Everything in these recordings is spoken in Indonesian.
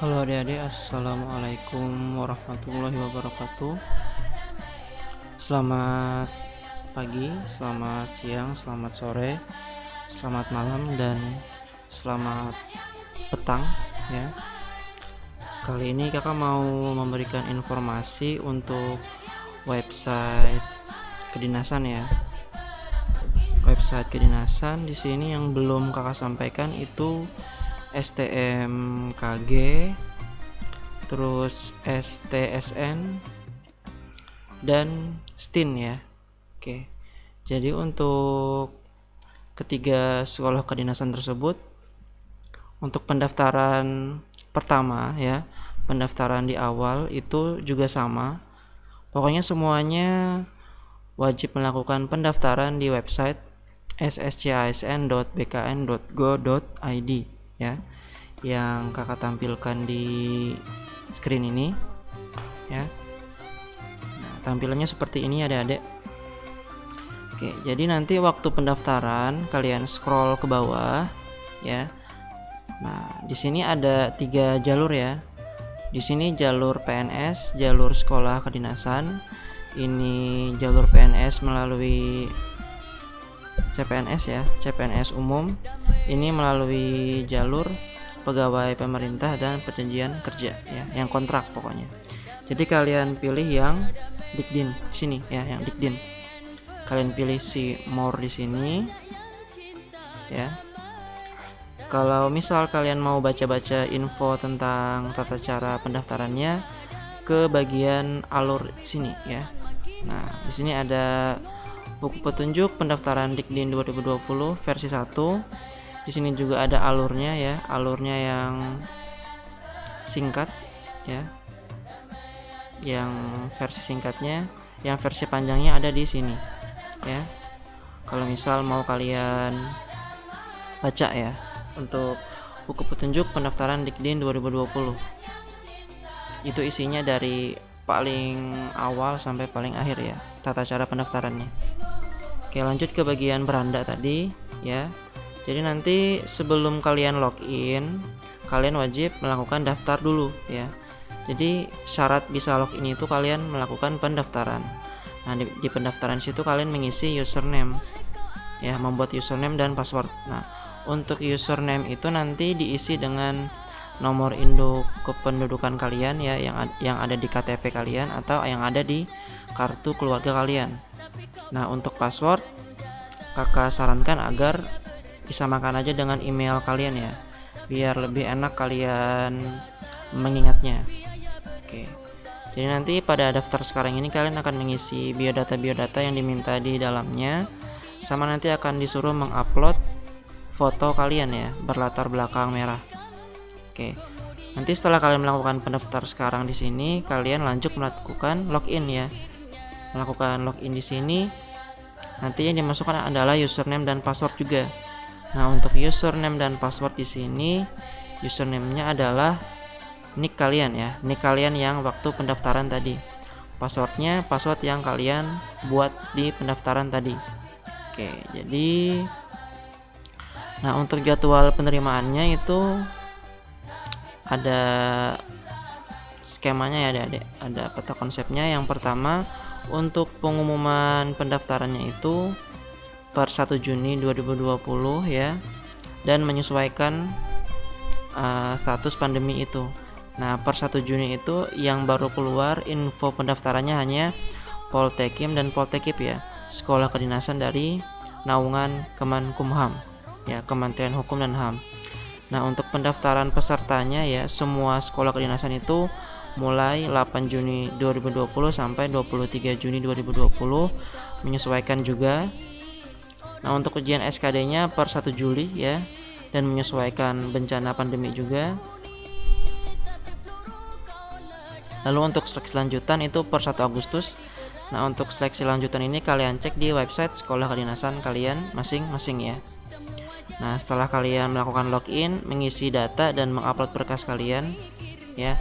Halo adik-adik, assalamualaikum warahmatullahi wabarakatuh. Selamat pagi, selamat siang, selamat sore, selamat malam, dan selamat petang ya. Kali ini kakak mau memberikan informasi untuk website kedinasan ya. Website kedinasan di sini yang belum kakak sampaikan itu STMKG, terus STSN dan STIN ya. Oke. Jadi untuk ketiga sekolah kedinasan tersebut, untuk pendaftaran pertama ya, pendaftaran di awal itu juga sama. Pokoknya semuanya wajib melakukan pendaftaran di website sscisn.bkn.go.id ya, yang kakak tampilkan di screen ini ya. Nah, tampilannya seperti ini adik-adik. Oke, jadi nanti waktu pendaftaran kalian scroll ke bawah ya. Nah, di sini ada 3 jalur ya. Di sini jalur PNS, jalur sekolah kedinasan. Ini jalur PNS melalui CPNS ya, CPNS umum. Ini melalui jalur pegawai pemerintah dan perjanjian kerja ya, yang kontrak pokoknya. Jadi kalian pilih yang Dikdin sini ya, yang Dikdin. Kalian pilih si more di sini ya. Kalau misal kalian mau baca-baca info tentang tata cara pendaftarannya, ke bagian alur sini ya. Nah, di sini ada buku petunjuk pendaftaran Dikdin 2020 versi 1. Di sini juga ada alurnya ya, alurnya yang singkat ya. Yang versi singkatnya, yang versi panjangnya ada di sini ya. Kalau misal mau kalian baca ya, untuk buku petunjuk pendaftaran Dikdin 2020. Itu isinya dari paling awal sampai paling akhir ya, tata cara pendaftarannya. Oke, lanjut ke bagian beranda tadi ya. Jadi nanti sebelum kalian login, kalian wajib melakukan daftar dulu ya. Jadi syarat bisa login itu kalian melakukan pendaftaran. Nah, di pendaftaran situ kalian mengisi username ya, membuat username dan password. Nah, untuk username itu nanti diisi dengan nomor induk kependudukan kalian ya, yang ada di KTP kalian atau yang ada di kartu keluarga kalian. Nah, untuk password kakak sarankan agar disamakan aja dengan email kalian ya, biar lebih enak kalian mengingatnya. Oke. Jadi nanti pada daftar sekarang ini kalian akan mengisi biodata yang diminta di dalamnya, sama nanti akan disuruh mengupload foto kalian ya, berlatar belakang merah. Oke. Nanti setelah kalian melakukan pendaftar sekarang di sini, kalian lanjut melakukan login ya. Melakukan login di sini, nanti yang dimasukkan adalah username dan password juga. Nah, untuk username dan password di sini, username-nya adalah nick kalian ya, nick kalian yang waktu pendaftaran tadi. Passwordnya password yang kalian buat di pendaftaran tadi. Oke, jadi nah, untuk jadwal penerimaannya itu ada skemanya ya adik-adik, ada peta konsepnya. Yang pertama, untuk pengumuman pendaftarannya itu per 1 Juni 2020 ya, dan menyesuaikan status pandemi itu. Nah, per 1 Juni itu yang baru keluar info pendaftarannya hanya Poltekim dan Poltekip ya, sekolah kedinasan dari naungan Kemenkumham ya, Kementerian Hukum dan HAM. Nah, untuk pendaftaran pesertanya ya, semua sekolah kedinasan itu mulai 8 Juni 2020 sampai 23 Juni 2020, menyesuaikan juga. Nah, untuk ujian SKD-nya per 1 Juli ya, dan menyesuaikan bencana pandemi juga. Lalu untuk seleksi lanjutan itu per 1 Agustus. Nah, untuk seleksi lanjutan ini kalian cek di website sekolah kedinasan kalian masing-masing ya. Nah, setelah kalian melakukan login, mengisi data dan mengupload berkas kalian ya,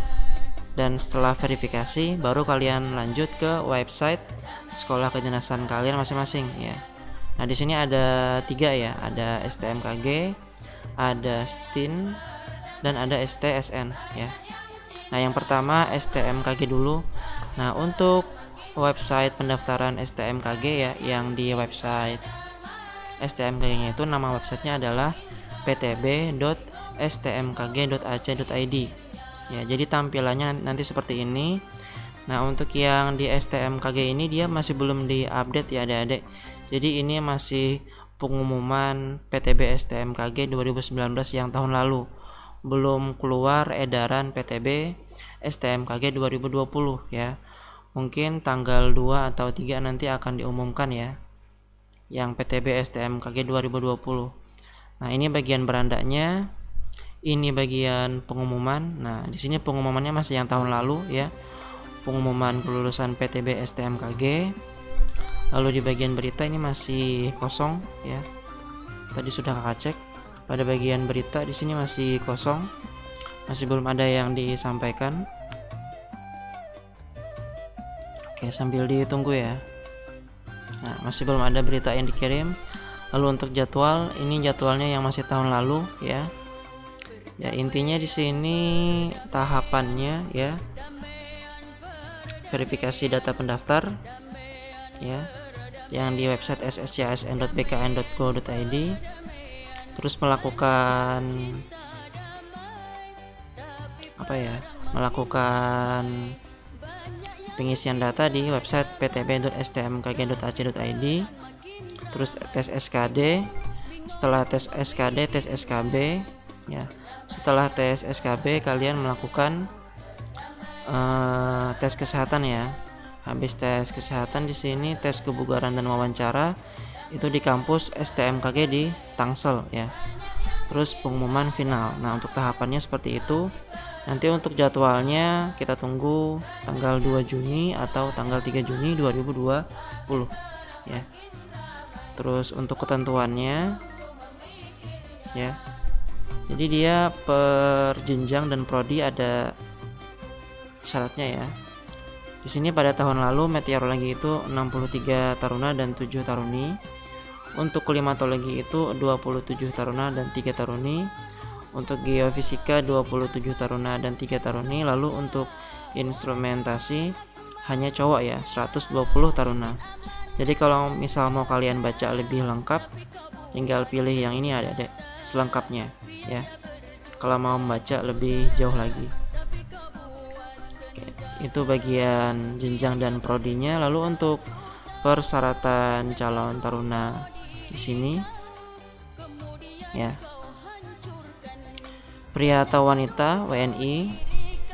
dan setelah verifikasi baru kalian lanjut ke website sekolah kedinasan kalian masing-masing ya. Nah, di sini ada 3 ya, ada STMKG, ada STIN, dan ada STSN ya. Nah, yang pertama STMKG dulu. Nah, untuk website pendaftaran STMKG ya, yang di website STMKG-nya itu nama websitenya adalah ptb.stmkg.ac.id ya. Jadi tampilannya nanti seperti ini. Nah, untuk yang di STMKG ini dia masih belum diupdate ya adik-adik. Jadi ini masih pengumuman PTB STMKG 2019 yang tahun lalu. Belum keluar edaran PTB STMKG 2020 ya. Mungkin tanggal 2 atau 3 nanti akan diumumkan ya, yang PTB STMKG 2020. Nah, ini bagian berandanya, ini bagian pengumuman. Nah, di sini pengumumannya masih yang tahun lalu ya. Pengumuman kelulusan PTB STMKG. Lalu di bagian berita ini masih kosong ya. Tadi sudah kakak cek. Pada bagian berita di sini masih kosong. Masih belum ada yang disampaikan. Oke, sambil ditunggu ya. Nah, masih belum ada berita yang dikirim. Lalu untuk jadwal, ini jadwalnya yang masih tahun lalu ya. Ya, intinya di sini tahapannya ya. Verifikasi data pendaftar ya, yang di website sscsn.bkn.go.id. Terus melakukan melakukan pengisian data di website ptb.stmkg.ac.id. Terus tes SKD. Setelah tes SKD, tes SKB ya. Setelah tes SKB kalian melakukan tes kesehatan ya. Habis tes kesehatan di sini tes kebugaran dan wawancara itu di kampus STMKG di Tangsel ya. Terus pengumuman final. Nah, untuk tahapannya seperti itu. Nanti untuk jadwalnya kita tunggu tanggal 2 Juni atau tanggal 3 Juni 2020 ya. Terus untuk ketentuannya ya. Jadi dia per jenjang dan prodi ada syaratnya ya. Di sini pada tahun lalu meteorologi itu 63 taruna dan 7 taruni. Untuk klimatologi itu 27 taruna dan 3 taruni. Untuk geofisika 27 taruna dan 3 taruni. Lalu untuk instrumentasi hanya cowok ya, 120 taruna. Jadi kalau misal mau kalian baca lebih lengkap, tinggal pilih yang ini ada selengkapnya ya. Kalau mau membaca lebih jauh lagi. Oke, itu bagian jenjang dan prodinya. Lalu untuk persyaratan calon taruna di sini ya. Pria atau wanita WNI,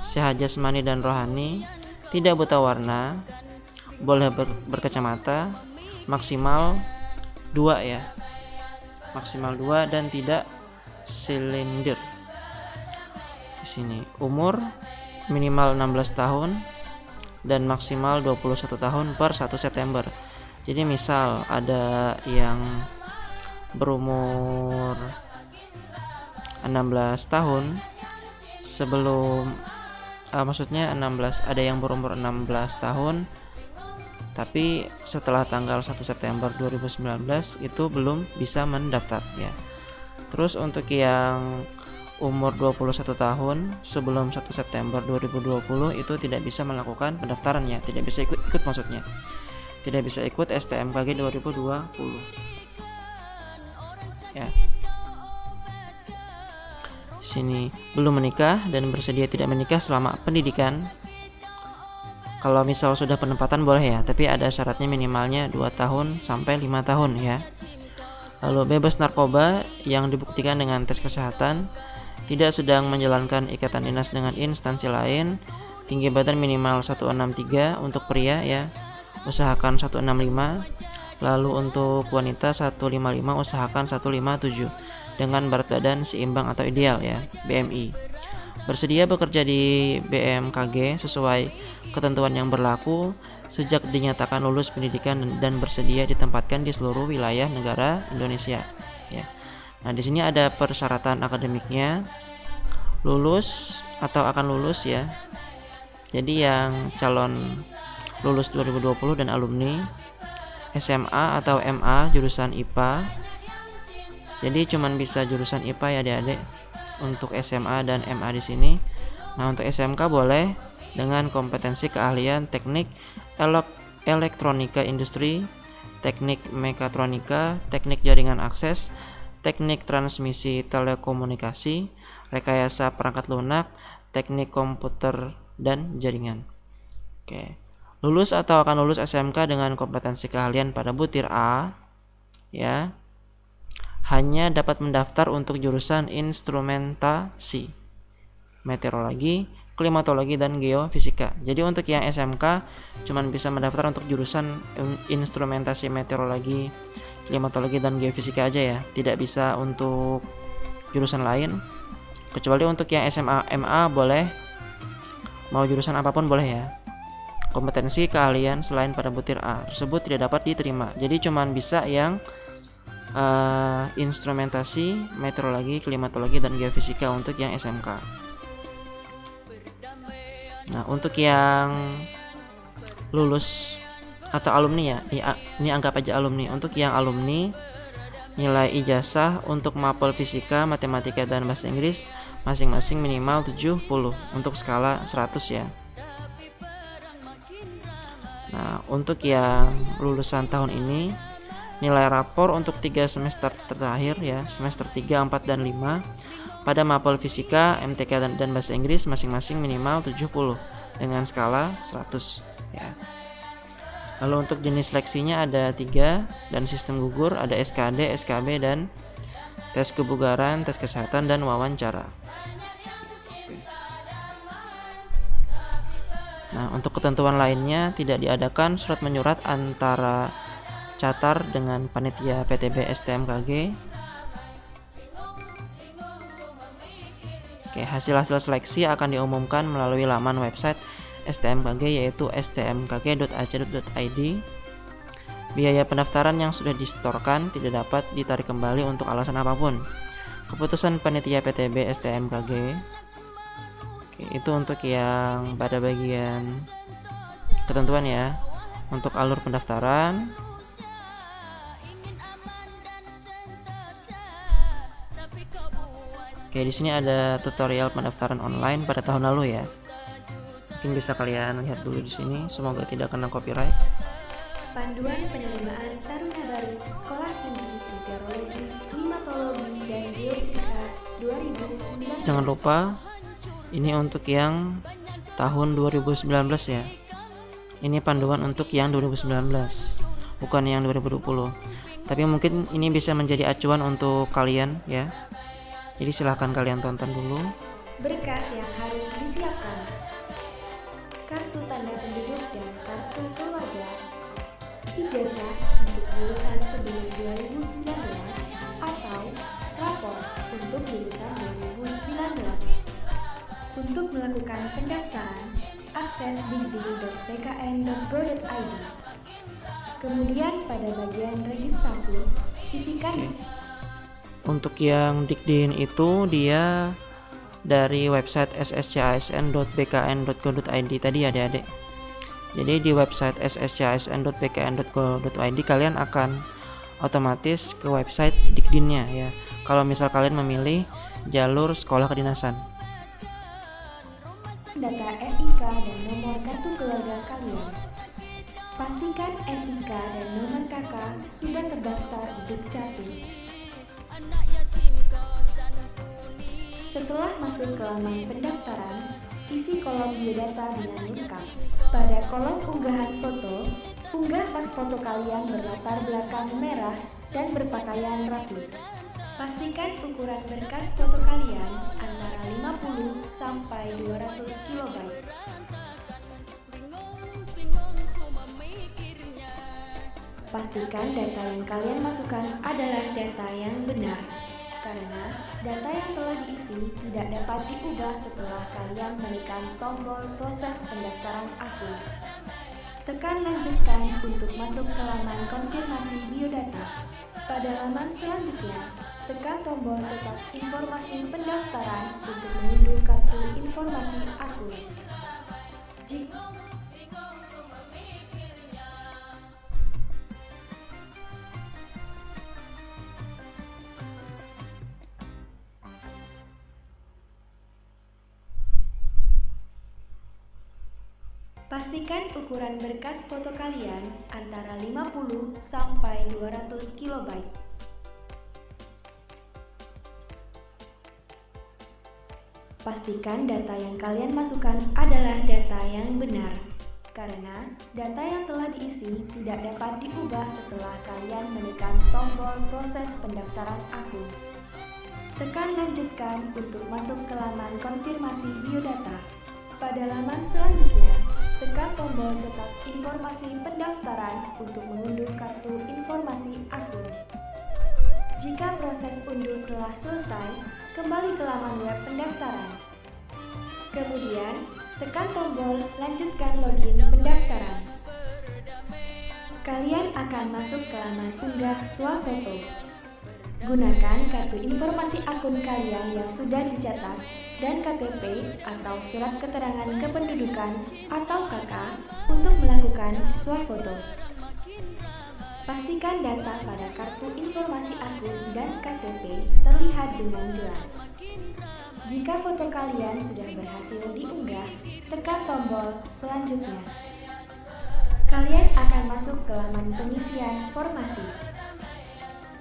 sehat jasmani dan rohani, tidak buta warna, boleh berkacamata, maksimal 2 ya. Maksimal 2 dan tidak silinder. Di sini umur minimal 16 tahun dan maksimal 21 tahun per 1 September. Jadi misal ada yang berumur 16 tahun sebelum maksudnya 16, ada yang berumur 16 tahun tapi setelah tanggal 1 September 2019 itu belum bisa mendaftar ya. Terus untuk yang umur 21 tahun sebelum 1 September 2020 itu tidak bisa melakukan pendaftarannya, tidak bisa ikut maksudnya. Tidak bisa ikut STMKG 2020. Ya. Sini belum menikah dan bersedia tidak menikah selama pendidikan. Kalau misal sudah penempatan boleh ya, tapi ada syaratnya minimalnya 2 tahun sampai 5 tahun ya. Lalu bebas narkoba yang dibuktikan dengan tes kesehatan, tidak sedang menjalankan ikatan dinas dengan instansi lain, tinggi badan minimal 163 untuk pria ya, usahakan 165. Lalu untuk wanita 155, usahakan 157 dengan berat badan seimbang atau ideal ya, BMI. Bersedia bekerja di BMKG sesuai ketentuan yang berlaku sejak dinyatakan lulus pendidikan dan bersedia ditempatkan di seluruh wilayah negara Indonesia ya. Nah, di sini ada persyaratan akademiknya, lulus atau akan lulus ya. Jadi yang calon lulus 2020 dan alumni SMA atau MA jurusan IPA. Jadi cuman bisa jurusan IPA ya adik-adik. untuk SMA dan MA di sini. Nah, untuk SMK boleh dengan kompetensi keahlian teknik elektronika industri, teknik mekatronika, teknik jaringan akses, teknik transmisi telekomunikasi, rekayasa perangkat lunak, teknik komputer dan jaringan. Oke. Lulus atau akan lulus SMK dengan kompetensi keahlian pada butir A ya hanya dapat mendaftar untuk jurusan instrumentasi, meteorologi, klimatologi dan geofisika. Jadi untuk yang SMK cuman bisa mendaftar untuk jurusan instrumentasi, meteorologi, klimatologi dan geofisika aja ya. Tidak bisa untuk jurusan lain. Kecuali untuk yang SMA, MA boleh. Mau jurusan apapun boleh ya. Kompetensi keahlian selain pada butir A tersebut tidak dapat diterima. Jadi cuman bisa yang instrumentasi, meteorologi, klimatologi dan geofisika untuk yang SMK. Nah, untuk yang lulus atau alumni ya, ini anggap aja alumni. Untuk yang alumni, nilai ijazah untuk mapel fisika, matematika dan bahasa Inggris masing-masing minimal 70 untuk skala 100 ya. Nah, untuk yang lulusan tahun ini, nilai rapor untuk 3 semester terakhir ya, semester 3, 4 dan 5 pada mapel fisika, MTK dan bahasa Inggris masing-masing minimal 70 dengan skala 100 ya. Lalu untuk jenis seleksinya ada 3 dan sistem gugur, ada SKD, SKB dan tes kebugaran, tes kesehatan dan wawancara. Nah, untuk ketentuan lainnya tidak diadakan surat menyurat antara Catar dengan panitia PTB STMKG. Oke, hasil-hasil seleksi akan diumumkan melalui laman website STMKG yaitu stmkg.ac.id. Biaya pendaftaran yang sudah disetorkan tidak dapat ditarik kembali untuk alasan apapun. Keputusan panitia PTB STMKG. Oke, itu untuk yang pada bagian ketentuan ya. Untuk alur pendaftaran, oke, di sini ada tutorial pendaftaran online pada tahun lalu ya. Mungkin bisa kalian lihat dulu di sini. Semoga tidak kena copyright. Panduan penerimaan taruna baru Sekolah Tinggi Meteorologi, Klimatologi dan Geofisika 2019. Jangan lupa ini untuk yang tahun 2019 ya. Ini panduan untuk yang 2019, bukan yang 2020. Tapi mungkin ini bisa menjadi acuan untuk kalian ya. Jadi silahkan kalian tonton dulu. Berkas yang harus disiapkan: kartu tanda penduduk dan kartu keluarga, ijazah untuk lulusan sebelum 2019 atau rapor untuk lulusan 2019. Untuk melakukan pendaftaran, akses dikdin.bkn.go.id. Kemudian pada bagian registrasi, isikan. Untuk yang Dikdin itu dia dari website sscsn.bkn.go.id tadi adik-adik. Jadi di website sscsn.bkn.go.id kalian akan otomatis ke website Dikdinnya ya. Kalau misal kalian memilih jalur sekolah kedinasan. Data NIK dan nomor kartu keluarga kalian. Pastikan NIK dan nomor KK sudah terdaftar di Dukcapil. Setelah masuk ke laman pendaftaran, isi kolom biodata dengan lengkap. Pada kolom unggahan foto, unggah pas foto kalian berlatar belakang merah dan berpakaian rapi. Pastikan ukuran berkas foto kalian antara 50 sampai 200 KB. Pastikan data yang kalian masukkan adalah data yang benar, karena data yang telah diisi tidak dapat diubah setelah kalian menekan tombol proses pendaftaran akun. Tekan lanjutkan untuk masuk ke laman konfirmasi biodata. Pada laman selanjutnya, tekan tombol cetak informasi pendaftaran untuk mengunduh kartu informasi akun. Pastikan ukuran berkas foto kalian antara 50 sampai 200 KB. Pastikan data yang kalian masukkan adalah data yang benar, karena data yang telah diisi tidak dapat diubah setelah kalian menekan tombol proses pendaftaran akun. Tekan lanjutkan untuk masuk ke laman konfirmasi biodata. Pada laman selanjutnya, tekan tombol cetak informasi pendaftaran untuk mengunduh kartu informasi akun. Jika proses unduh telah selesai, kembali ke laman web pendaftaran. Kemudian, tekan tombol lanjutkan login pendaftaran. Kalian akan masuk ke laman unggah swafoto. Gunakan kartu informasi akun kalian yang sudah dicetak dan KTP atau surat keterangan kependudukan atau KK untuk melakukan swafoto. Pastikan data pada kartu informasi akun dan KTP terlihat dengan jelas. Jika foto kalian sudah berhasil diunggah, tekan tombol selanjutnya. Kalian akan masuk ke laman pengisian formasi.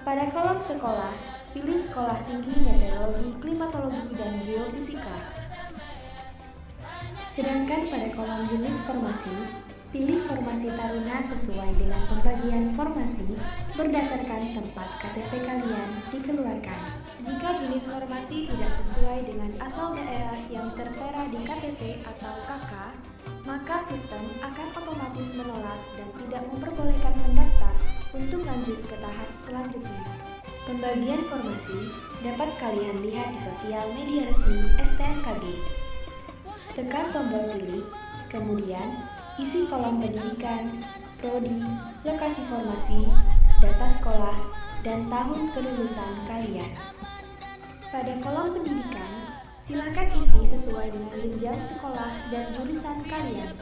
Pada kolom sekolah, pilih Sekolah Tinggi Meteorologi, Klimatologi, dan Geofisika. Sedangkan pada kolom jenis formasi, pilih formasi taruna sesuai dengan pembagian formasi berdasarkan tempat KTP kalian dikeluarkan. Jika jenis formasi tidak sesuai dengan asal daerah yang tertera di KTP atau KK, maka sistem akan otomatis menolak dan tidak memperbolehkan pendaftar untuk lanjut ke tahap selanjutnya. Pembagian formasi dapat kalian lihat di sosial media resmi STMKG. Tekan tombol pilih, kemudian isi kolom pendidikan, prodi, lokasi formasi, data sekolah, dan tahun kelulusan kalian. Pada kolom pendidikan, silakan isi sesuai dengan jenjang sekolah dan jurusan kalian.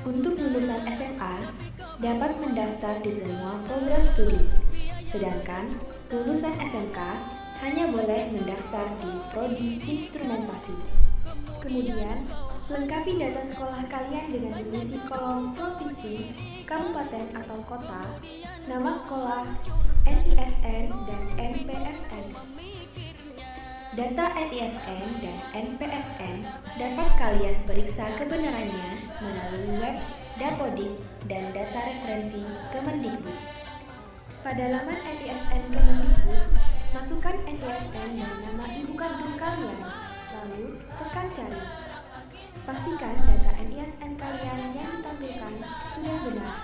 Untuk lulusan SMA, dapat mendaftar di semua program studi, sedangkan lulusan SMK hanya boleh mendaftar di prodi instrumentasi. Kemudian, lengkapi data sekolah kalian dengan mengisi kolom provinsi, kabupaten atau kota, nama sekolah, NISN, dan NPSN. Data NISN dan NPSN dapat kalian periksa kebenarannya melalui web Dapodik dan data referensi Kemendikbud. Pada laman NISN Kemendikbud, masukkan NISN dan nama ibu kandung kalian, lalu tekan cari. Pastikan data NISN kalian yang ditampilkan sudah benar.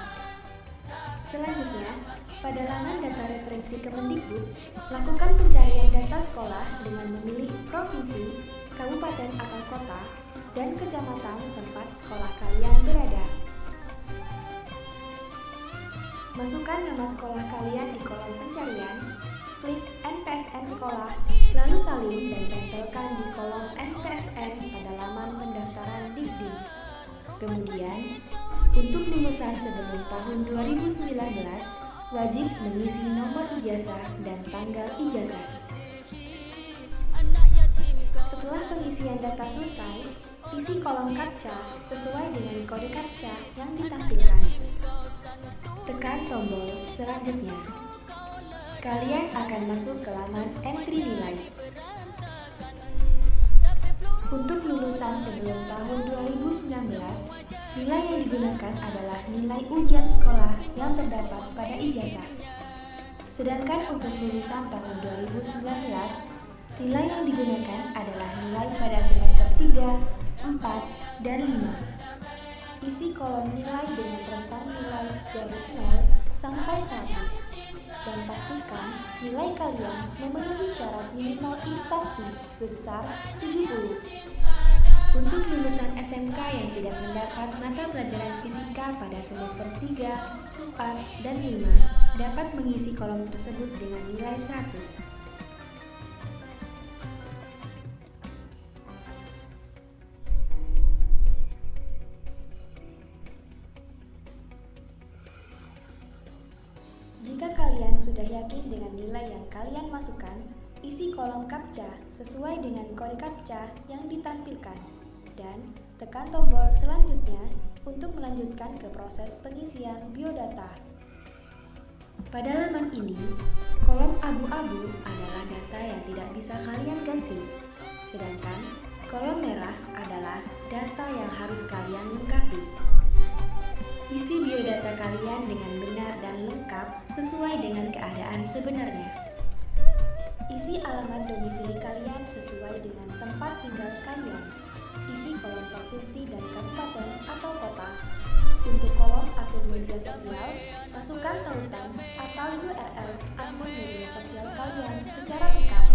Selanjutnya, pada laman data referensi Kemendikbud, lakukan pencarian data sekolah dengan memilih provinsi, kabupaten atau kota, dan kecamatan tempat sekolah kalian berada. Masukkan nama sekolah kalian di kolom pencarian, klik NPSN sekolah, lalu salin dan tempelkan di kolom NPSN pada laman pendaftaran Dikdik. Kemudian, untuk lulusan sebelum tahun 2019, wajib mengisi nomor ijazah dan tanggal ijazah. Setelah pengisian data selesai, isi kolom CAPTCHA sesuai dengan kode CAPTCHA yang ditampilkan. Tekan tombol selanjutnya. Kalian akan masuk ke laman entry nilai. Untuk lulusan sebelum tahun 2019, nilai yang digunakan adalah nilai ujian sekolah yang terdapat pada ijazah. Sedangkan untuk lulusan tahun 2019, nilai yang digunakan adalah nilai pada semester 3, 4, dan 5. Isi kolom nilai dengan rentang nilai dari 0 sampai 100. Dan pastikan nilai kalian memenuhi syarat minimal instansi sebesar 70. Untuk lulusan SMK yang tidak mendapat mata pelajaran fisika pada semester 3, 4, dan 5 dapat mengisi kolom tersebut dengan nilai 100. Jika kalian sudah yakin dengan nilai yang kalian masukkan, isi kolom CAPTCHA sesuai dengan kode CAPTCHA yang ditampilkan. dan tekan tombol selanjutnya untuk melanjutkan ke proses pengisian biodata. Pada laman ini, kolom abu-abu adalah data yang tidak bisa kalian ganti, sedangkan kolom merah adalah data yang harus kalian lengkapi. Isi biodata kalian dengan benar dan lengkap sesuai dengan keadaan sebenarnya. Isi alamat domisili kalian sesuai dengan tempat tinggal kalian. Isi kolom provinsi dan kabupaten atau kota. Untuk kolom akun media sosial, masukkan tautan atau URL akun media sosial kalian secara lengkap.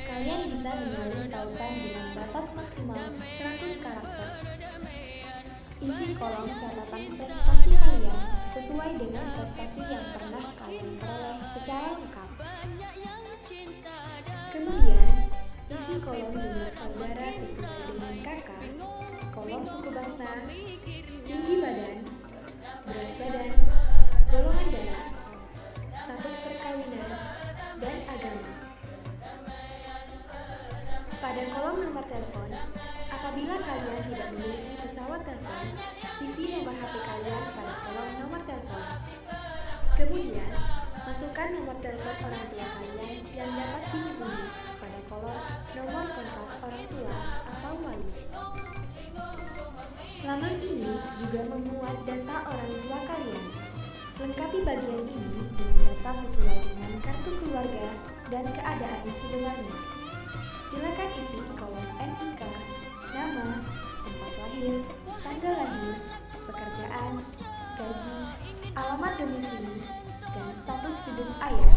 Kalian bisa menyalin tautan dengan batas maksimal 100 karakter. Isi kolom catatan prestasi kalian sesuai dengan prestasi yang pernah kalian peroleh secara lengkap. Kemudian, isi kolom jumlah saudara sesuai dengan kakak, kolom suku bangsa, tinggi badan, berat badan, golongan darah, status perkawinan, dan agama. Pada kolom nomor telepon, apabila kalian tidak memiliki pesawat telepon, isi nomor HP kalian pada kolom nomor telepon. Kemudian, masukkan nomor telepon orang tua kalian yang dapat dihubungi pada kolom nomor kontak orang tua atau wali. Laman ini juga memuat data orang tua kalian. Lengkapi bagian ini dengan data sesuai dengan kartu keluarga dan keadaan sebenarnya. Silakan isi kolom NIK, nama, tempat lahir, tanggal lahir, pekerjaan, gaji, alamat domisili, dan status hidup ayah.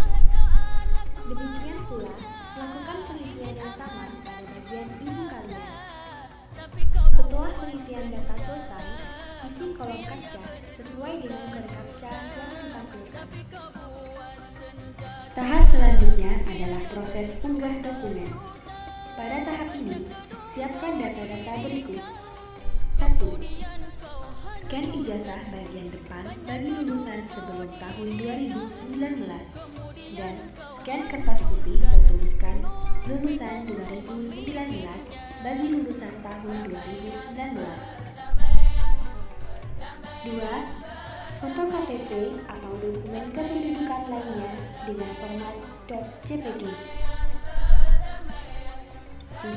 Demikian pula, lakukan pengisian yang sama pada bagian ibu kalian. Setelah pengisian data selesai, isi kolom captcha sesuai dengan kode captcha yang ditampilkan. Tahap selanjutnya adalah proses unggah dokumen. Pada tahap ini, siapkan data-data berikut. 1. Scan ijazah bagian depan bagi lulusan sebelum tahun 2019 dan scan kertas putih bertuliskan lulusan 2019 bagi lulusan tahun 2019. 2. Foto KTP atau dokumen kependudukan lainnya dengan format .jpg. 3.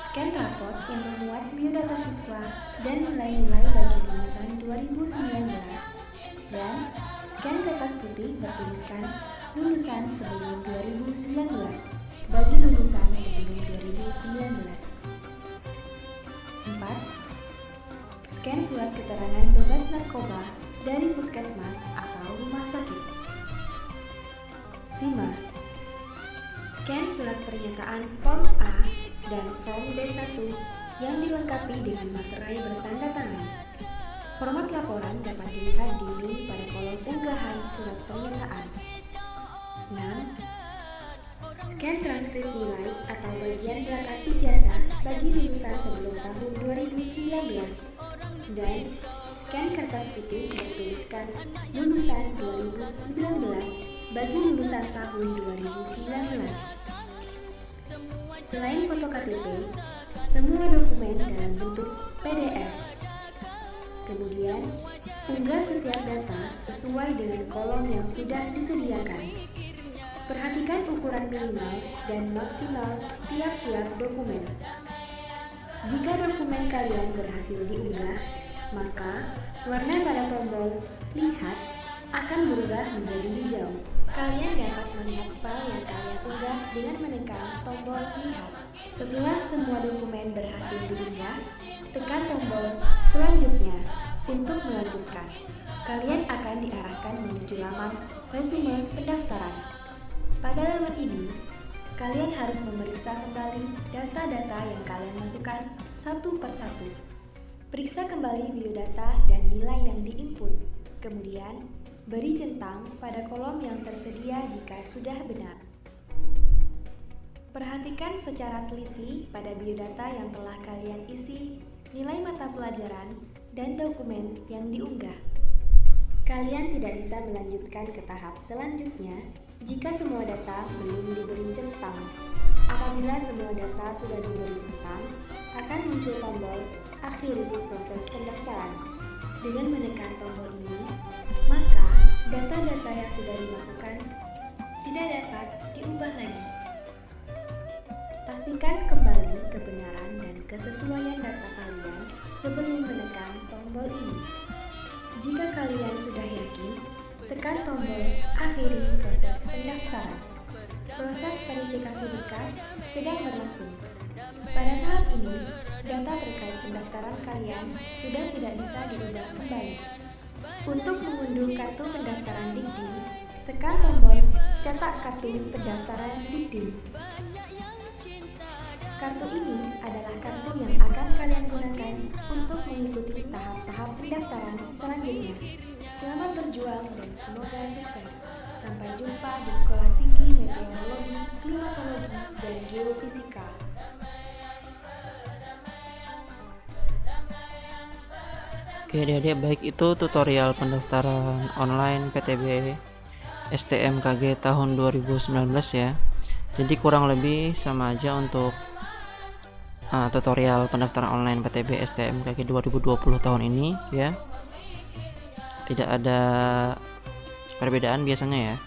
Scan raport yang memuat biodata siswa dan nilai-nilai bagi lulusan 2019 dan scan kertas putih bertuliskan lulusan sebelum 2019 bagi lulusan sebelum 2019. 4. Scan surat keterangan bebas narkoba dari puskesmas atau rumah sakit. 5. Scan surat pernyataan Form A dan Form D1 yang dilengkapi dengan materai bertanda tangan. Format laporan dapat dilihat di link pada kolom unggahan surat pernyataan. 6. Scan transkrip nilai atau bagian belakang ijazah bagi lulusan sebelum tahun 2019 dan scan kertas putih bertuliskan lulusan 2019 bagi lulusan tahun 2019. Selain foto KTP, semua dokumen dalam bentuk PDF. Kemudian, unggah setiap data sesuai dengan kolom yang sudah disediakan. Perhatikan ukuran minimal dan maksimal tiap-tiap dokumen. Jika dokumen kalian berhasil diunggah, maka warna pada tombol "Lihat" akan berubah menjadi hijau. Kalian dapat melihat file yang kalian unggah dengan menekan tombol "Lihat". Setelah semua dokumen berhasil diunggah, tekan tombol "Selanjutnya" untuk melanjutkan. Kalian akan diarahkan menuju laman resume pendaftaran. Pada laman ini, kalian harus memeriksa kembali data-data yang kalian masukkan satu persatu. Periksa kembali biodata dan nilai yang diinput. Kemudian, beri centang pada kolom yang tersedia jika sudah benar. Perhatikan secara teliti pada biodata yang telah kalian isi, nilai mata pelajaran, dan dokumen yang diunggah. Kalian tidak bisa melanjutkan ke tahap selanjutnya jika semua data belum diberi centang. Apabila semua data sudah diberi centang, akan muncul tombol akhiri proses pendaftaran. Dengan menekan tombol ini, maka data-data yang sudah dimasukkan tidak dapat diubah lagi. Pastikan kembali kebenaran dan kesesuaian data kalian sebelum menekan tombol ini. Jika kalian sudah yakin, tekan tombol akhiri proses pendaftaran. Proses verifikasi berkas sedang berlangsung. Pada tahap ini, data terkait pendaftaran kalian sudah tidak bisa diubah kembali. Untuk mengunduh kartu pendaftaran Dikdim, tekan tombol cetak kartu pendaftaran Dikdim. Kartu ini adalah kartu yang akan kalian gunakan untuk mengikuti tahap-tahap pendaftaran selanjutnya. Selamat berjuang dan semoga sukses. Sampai jumpa di Sekolah Tinggi Meteorologi, Klimatologi, dan Geofisika. Oke adik-adik, baik itu tutorial pendaftaran online PTB STMKG tahun 2019 ya. Jadi kurang lebih sama aja untuk tutorial pendaftaran online PTB STMKG 2020 tahun ini ya. Tidak ada perbedaan biasanya ya.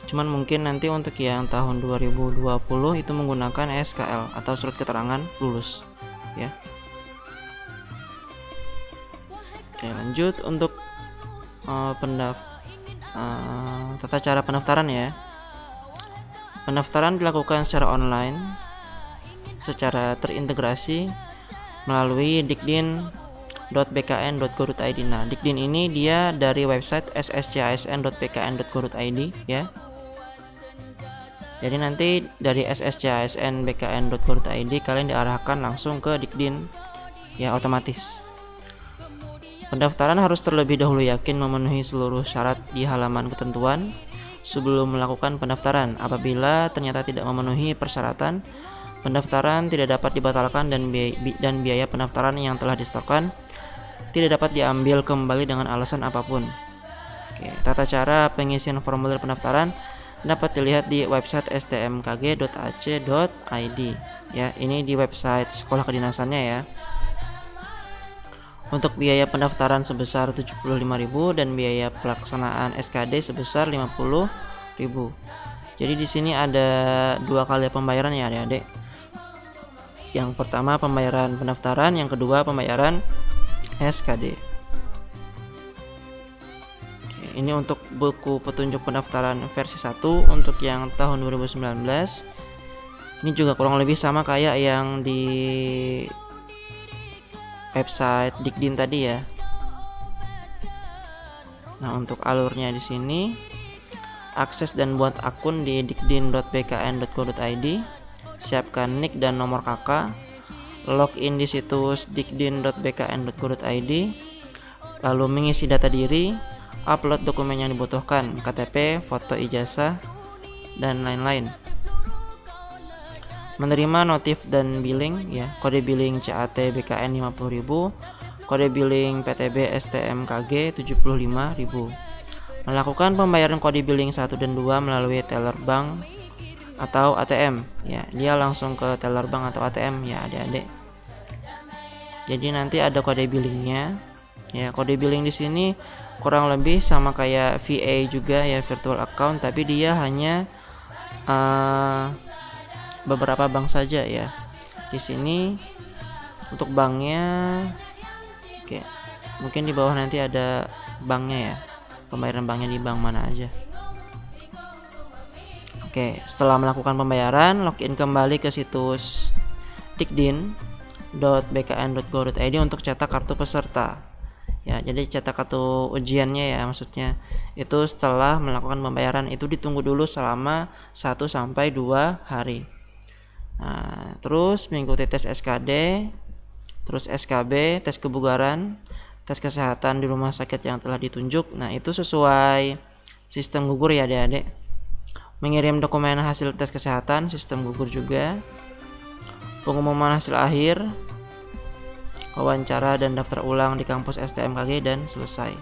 Cuman mungkin nanti untuk yang tahun 2020 itu menggunakan SKL atau surat keterangan lulus ya. Oke, lanjut untuk tata cara pendaftaran ya. Pendaftaran dilakukan secara online, secara terintegrasi melalui dikdin.bkn.go.id. Nah, Dikdin ini dia dari website sscsn.bkn.go.id ya. Jadi nanti dari sscsn.bkn.go.id kalian diarahkan langsung ke Dikdin ya, otomatis. Pendaftaran harus terlebih dahulu yakin memenuhi seluruh syarat di halaman ketentuan sebelum melakukan pendaftaran. Apabila ternyata tidak memenuhi persyaratan, pendaftaran tidak dapat dibatalkan dan biaya pendaftaran yang telah disetorkan tidak dapat diambil kembali dengan alasan apapun. Oke, tata cara pengisian formulir pendaftaran dapat dilihat di website stmkg.ac.id ya. Ini di website sekolah kedinasannya ya. Untuk biaya pendaftaran sebesar 75.000 dan biaya pelaksanaan SKD sebesar 50.000. Jadi di sini ada dua kali pembayaran ya adik-adik. Yang pertama pembayaran pendaftaran, yang kedua pembayaran SKD. Oke, ini untuk buku petunjuk pendaftaran versi 1 untuk yang tahun 2019. Ini juga kurang lebih sama kayak yang di website Dikdin tadi ya. Nah, untuk alurnya di sini, akses dan buat akun di dikdin.bkn.go.id, siapkan nick dan nomor KK, login di situs dikdin.bkn.go.id, lalu mengisi data diri, upload dokumen yang dibutuhkan, KTP, foto ijazah, dan lain-lain. Menerima notif dan billing ya, kode billing CAT BKN 50.000, kode billing PTB STMKG 75.000. Melakukan pembayaran kode billing 1 dan 2 melalui teller bank atau ATM ya. Dia langsung ke teller bank atau ATM ya adik-adik. Jadi nanti ada kode billingnya ya. Kode billing di sini kurang lebih sama kayak VA juga ya, virtual account, tapi dia hanya beberapa bank saja ya. Di sini untuk banknya, oke, mungkin di bawah nanti ada banknya ya, pembayaran banknya di bank mana aja. Oke, setelah melakukan pembayaran, login kembali ke situs dikdin.bkn.go.id untuk cetak kartu peserta ya. Jadi cetak kartu ujiannya ya, maksudnya itu setelah melakukan pembayaran itu ditunggu dulu selama 1-2 hari. Nah, terus mengikuti tes SKD, terus SKB, tes kebugaran, tes kesehatan di rumah sakit yang telah ditunjuk. Nah, itu sesuai sistem gugur ya adik-adik. Mengirim dokumen hasil tes kesehatan, sistem gugur juga. Pengumuman hasil akhir, wawancara dan daftar ulang di kampus STMKG, dan selesai.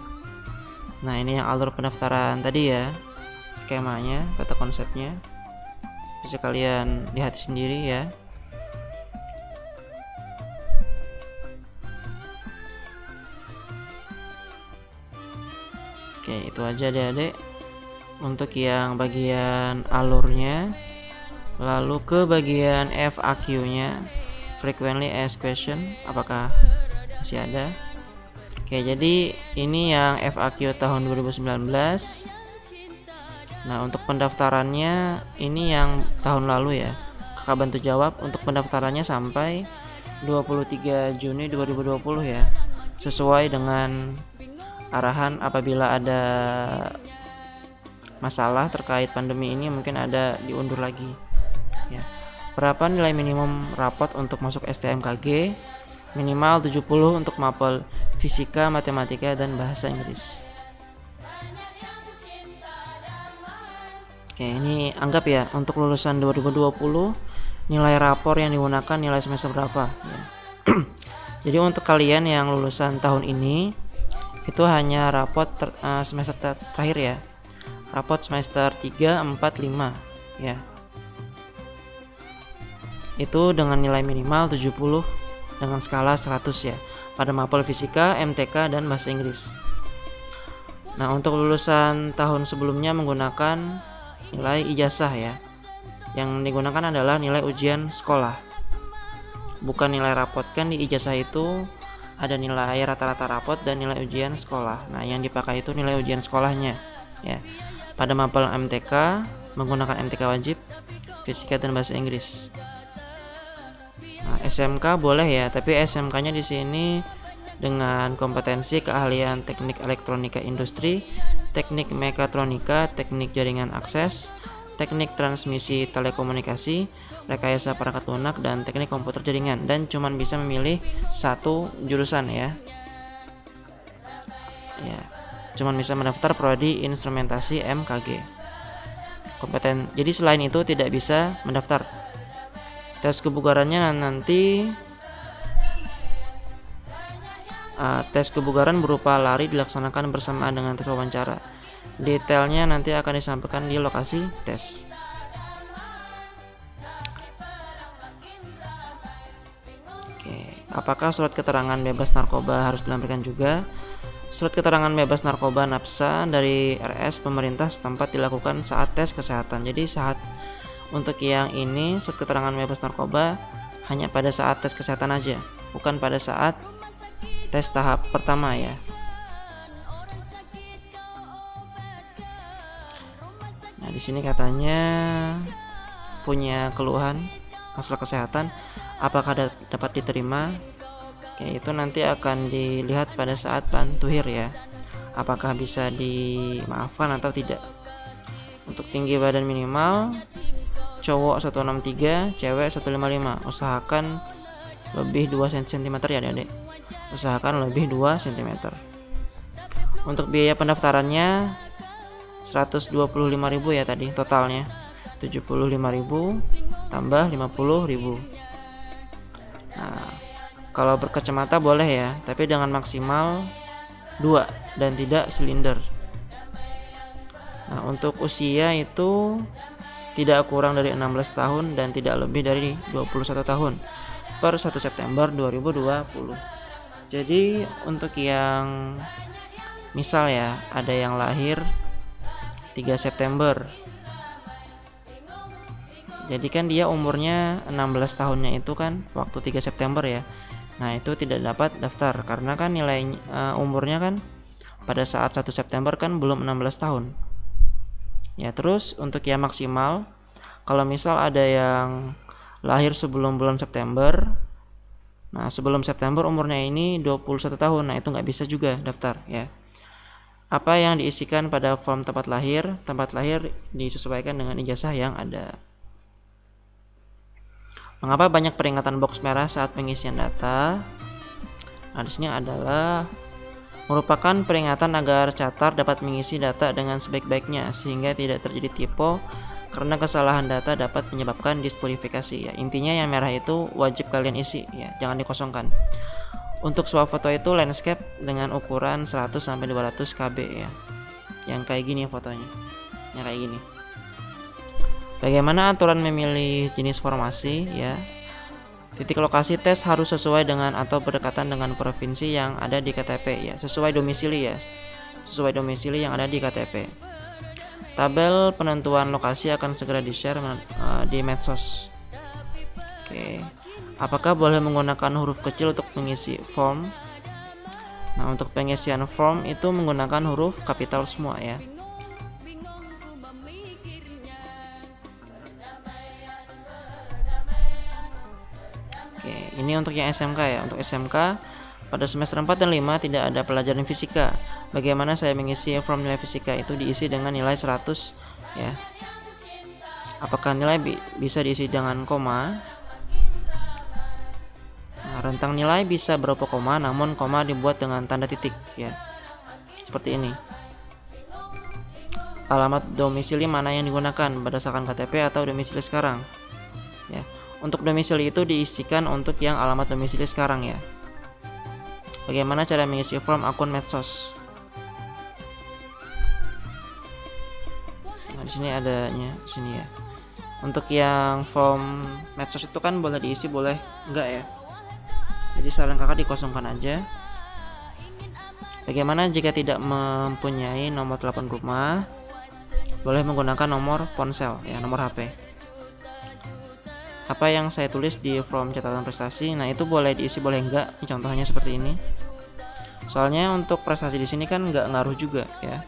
Nah, ini yang alur pendaftaran tadi ya, skemanya, tata konsepnya. Bisa kalian lihat sendiri ya. Oke, itu aja adik-adik untuk yang bagian alurnya. Lalu ke bagian FAQ-nya, frequently asked question, apakah masih ada? Oke, jadi ini yang FAQ tahun 2019. Nah, untuk pendaftarannya ini yang tahun lalu ya. Kakak bantu jawab. Untuk pendaftarannya sampai 23 Juni 2020 ya. Sesuai dengan arahan apabila ada masalah terkait pandemi ini mungkin ada diundur lagi ya. Berapa nilai minimum rapot untuk masuk STMKG? Minimal 70 untuk mapel fisika, matematika, dan bahasa Inggris. Oke, ini anggap ya untuk lulusan 2020 nilai rapor yang digunakan nilai semester berapa ya. Jadi untuk kalian yang lulusan tahun ini itu hanya rapot semester terakhir ya. Rapot semester 3, 4, 5 ya. Itu dengan nilai minimal 70 dengan skala 100 ya pada mapel fisika, MTK, dan bahasa Inggris. Nah, untuk lulusan tahun sebelumnya menggunakan nilai ijazah ya. Yang digunakan adalah nilai ujian sekolah, bukan nilai rapot. Kan di ijazah itu ada nilai rata-rata rapot dan nilai ujian sekolah. Nah, yang dipakai itu nilai ujian sekolahnya ya. Pada mapel MTK menggunakan MTK wajib, fisika, dan bahasa Inggris. Nah, SMK boleh ya, tapi SMK-nya di sini dengan kompetensi keahlian teknik elektronika industri, teknik mekatronika, teknik jaringan akses, teknik transmisi telekomunikasi, rekayasa perangkat lunak, dan teknik komputer jaringan, dan cuman bisa memilih satu jurusan ya. Ya, cuman bisa mendaftar prodi instrumentasi MKG. Jadi selain itu tidak bisa mendaftar. Tes kebugarannya nanti tes kebugaran berupa lari dilaksanakan bersamaan dengan tes wawancara. Detailnya nanti akan disampaikan di lokasi tes. Oke, apakah surat keterangan bebas narkoba harus dilampirkan juga? Surat keterangan bebas narkoba NAPSA dari RS pemerintah setempat dilakukan saat tes kesehatan. Jadi saat untuk yang ini surat keterangan bebas narkoba hanya pada saat tes kesehatan aja, bukan pada saat tes tahap pertama ya. Nah, di sini katanya punya keluhan masalah kesehatan, apakah dapat diterima? Oke, itu nanti akan dilihat pada saat pantuhir ya. Apakah bisa dimaafkan atau tidak. Untuk tinggi badan minimal cowok 163, cewek 155. Usahakan lebih 2 cm ya adik-adik. Usahakan lebih 2 cm. Untuk biaya pendaftarannya 125.000 ya tadi totalnya. 75.000 tambah 50.000. Nah, kalau berkacamata boleh ya, tapi dengan maksimal 2 dan tidak silinder. Nah, untuk usia itu tidak kurang dari 16 tahun dan tidak lebih dari 21 tahun per 1 September 2020. Jadi untuk yang misal ya ada yang lahir 3 September, jadi kan dia umurnya 16 tahunnya itu kan waktu 3 September ya. Nah, itu tidak dapat daftar karena kan nilai umurnya kan pada saat 1 September kan belum 16 tahun. Ya, terus untuk yang maksimal, kalau misal ada yang lahir sebelum bulan September, nah sebelum September umurnya ini 21 tahun, nah itu nggak bisa juga daftar ya. Apa yang diisikan pada form tempat lahir disesuaikan dengan ijazah yang ada. Mengapa banyak peringatan box merah saat pengisian data? Nah, di sini adalah merupakan peringatan agar catar dapat mengisi data dengan sebaik-baiknya sehingga tidak terjadi typo karena kesalahan data dapat menyebabkan diskualifikasi ya. Intinya yang merah itu wajib kalian isi ya, jangan dikosongkan. Untuk swafoto itu landscape dengan ukuran 100 sampai 200 KB ya. Yang kayak gini fotonya. Yang kayak gini. Bagaimana aturan memilih jenis formasi ya? Titik lokasi tes harus sesuai dengan atau berdekatan dengan provinsi yang ada di KTP ya, sesuai domisili ya. sesuai domisili yang ada di KTP. Tabel penentuan lokasi akan segera di-share di medsos. Oke. Apakah boleh menggunakan huruf kecil untuk mengisi form? Nah, untuk pengisian form itu menggunakan huruf kapital semua ya. Oke, ini untuk yang SMK ya. Untuk SMK pada semester 4 dan 5 tidak ada pelajaran fisika. Bagaimana saya mengisi form nilai fisika? Itu diisi dengan nilai 100 ya. Apakah nilai bisa diisi dengan koma? Nah, rentang nilai bisa berupa koma, namun koma dibuat dengan tanda titik ya. Seperti ini. Alamat domisili mana yang digunakan berdasarkan KTP atau domisili sekarang? Ya. Untuk domisili itu diisikan untuk yang alamat domisili sekarang ya. Bagaimana cara mengisi form akun medsos? Nah, di sini adanya di sini ya. Untuk yang form medsos itu kan boleh diisi, boleh enggak ya. Jadi saran kakak dikosongkan aja. Bagaimana jika tidak mempunyai nomor telepon rumah? Boleh menggunakan nomor ponsel ya, nomor HP. Apa yang saya tulis di form catatan prestasi, nah itu boleh diisi boleh enggak. Ini contohnya seperti ini. Soalnya untuk prestasi di sini kan enggak ngaruh juga ya.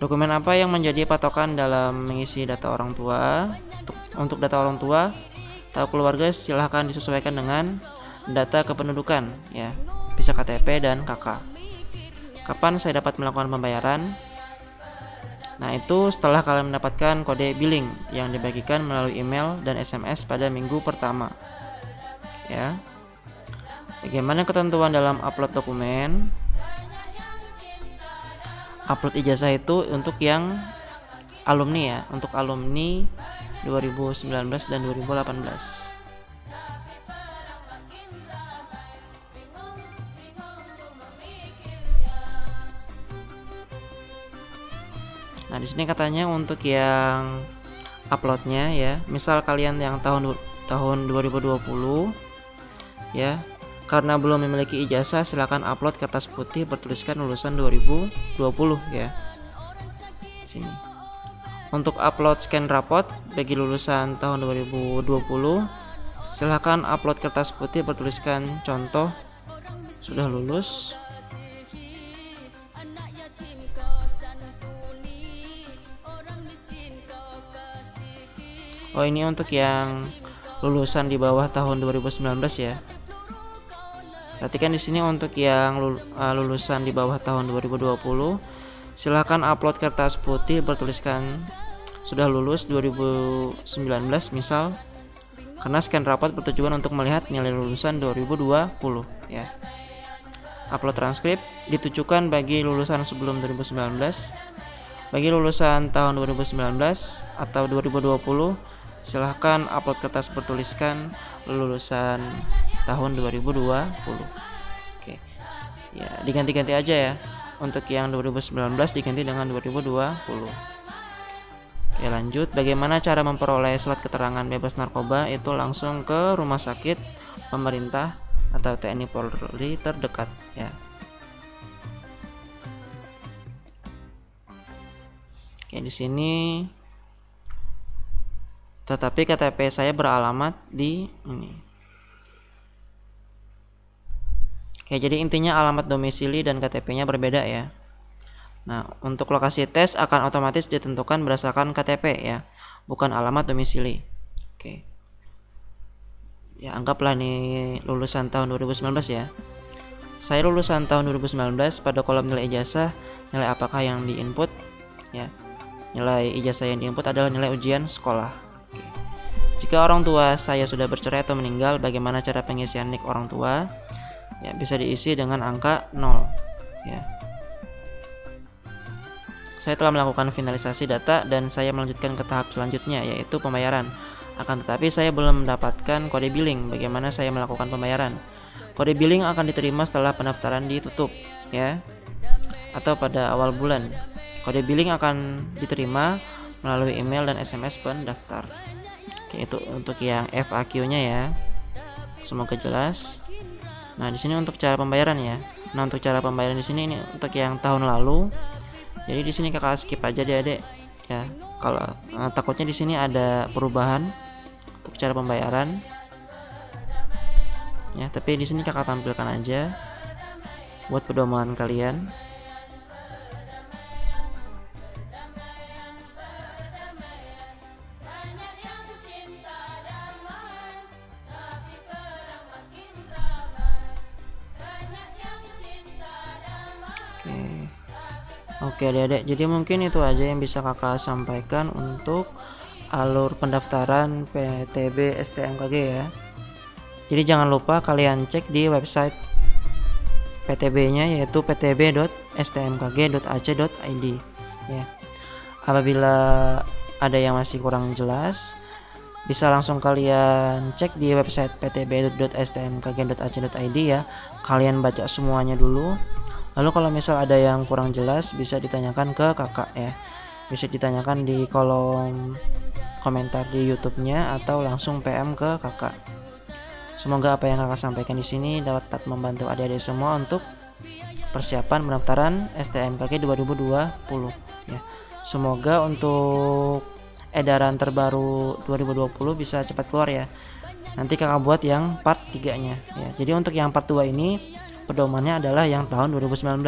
Dokumen apa yang menjadi patokan dalam mengisi data orang tua? Untuk data orang tua atau keluarga silahkan disesuaikan dengan data kependudukan ya. Bisa KTP dan KK. Kapan saya dapat melakukan pembayaran? Nah, itu setelah kalian mendapatkan kode billing yang dibagikan melalui email dan SMS pada minggu pertama. Ya. Bagaimana ketentuan dalam upload dokumen? Upload ijazah itu untuk yang alumni ya, untuk alumni 2019 dan 2018. Nah, di sini katanya untuk yang uploadnya ya, misal kalian yang tahun 2020 ya, karena belum memiliki ijazah silakan upload kertas putih bertuliskan lulusan 2020 ya. Sini. Untuk upload scan rapot bagi lulusan tahun 2020 silakan upload kertas putih bertuliskan contoh sudah lulus. Oh, ini untuk yang lulusan di bawah tahun 2019 ya. Perhatikan di sini untuk yang lulusan di bawah tahun 2020, silakan upload kertas putih bertuliskan sudah lulus 2019 misal, karena scan rapat bertujuan untuk melihat nilai lulusan 2020 ya. Upload transkrip ditujukan bagi lulusan sebelum 2019. Bagi lulusan tahun 2019 atau 2020 silahkan upload kertas bertuliskan lulusan tahun 2020. Oke. Ya, diganti-ganti aja ya. Untuk yang 2019 diganti dengan 2020. Oke, lanjut. Bagaimana cara memperoleh surat keterangan bebas narkoba? Itu langsung ke rumah sakit pemerintah atau TNI Polri terdekat ya. Oke, di sini tetapi KTP saya beralamat di ini. Oke, jadi intinya alamat domisili dan KTP-nya berbeda ya. Nah, untuk lokasi tes akan otomatis ditentukan berdasarkan KTP ya, bukan alamat domisili. Oke. Ya, anggaplah nih lulusan tahun 2019 ya. Saya lulusan tahun 2019, pada kolom nilai ijazah, nilai apakah yang diinput ya. Nilai ijazah yang diinput adalah nilai ujian sekolah. Jika orang tua saya sudah bercerai atau meninggal, bagaimana cara pengisian NIK orang tua? Ya, bisa diisi dengan angka 0 ya. Saya telah melakukan finalisasi data dan saya melanjutkan ke tahap selanjutnya, yaitu pembayaran. Akan tetapi saya belum mendapatkan kode billing. Bagaimana saya melakukan pembayaran? Kode billing akan diterima setelah pendaftaran ditutup ya, atau pada awal bulan. Kode billing akan diterima melalui email dan SMS pendaftar. Oke, itu untuk yang FAQ-nya ya. Semoga jelas. Nah, di sini untuk cara pembayaran ya. Nah, untuk cara pembayaran di sini ini untuk yang tahun lalu. Jadi di sini kakak skip aja deh adek ya. Kalau takutnya di sini ada perubahan untuk cara pembayaran. Ya, tapi di sini kakak tampilkan aja buat pedoman kalian. Oke adik-adik, jadi mungkin itu aja yang bisa kakak sampaikan untuk alur pendaftaran PTB STMKG ya. Jadi jangan lupa kalian cek di website PTB-nya yaitu ptb.stmkg.ac.id ya. Apabila ada yang masih kurang jelas, bisa langsung kalian cek di website ptb.stmkg.ac.id ya. Kalian baca semuanya dulu. Lalu kalau misal ada yang kurang jelas bisa ditanyakan ke kakak ya. Bisa ditanyakan di kolom komentar di YouTube-nya atau langsung PM ke kakak. Semoga apa yang kakak sampaikan di sini dapat membantu adik-adik semua untuk persiapan pendaftaran STMKG 2020 ya. Semoga untuk edaran terbaru 2020 bisa cepat keluar ya. Nanti kakak buat yang part 3-nya ya. Jadi untuk yang part 2 ini pedomannya adalah yang tahun 2019.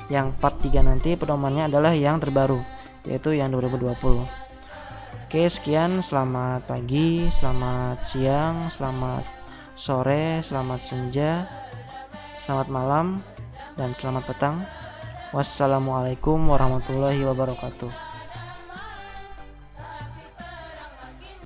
Yang part 3 nanti pedomannya adalah yang terbaru, yaitu yang 2020. Oke, sekian. Selamat pagi, selamat siang, selamat sore, selamat senja, selamat malam, dan selamat petang. Wassalamualaikum warahmatullahi wabarakatuh.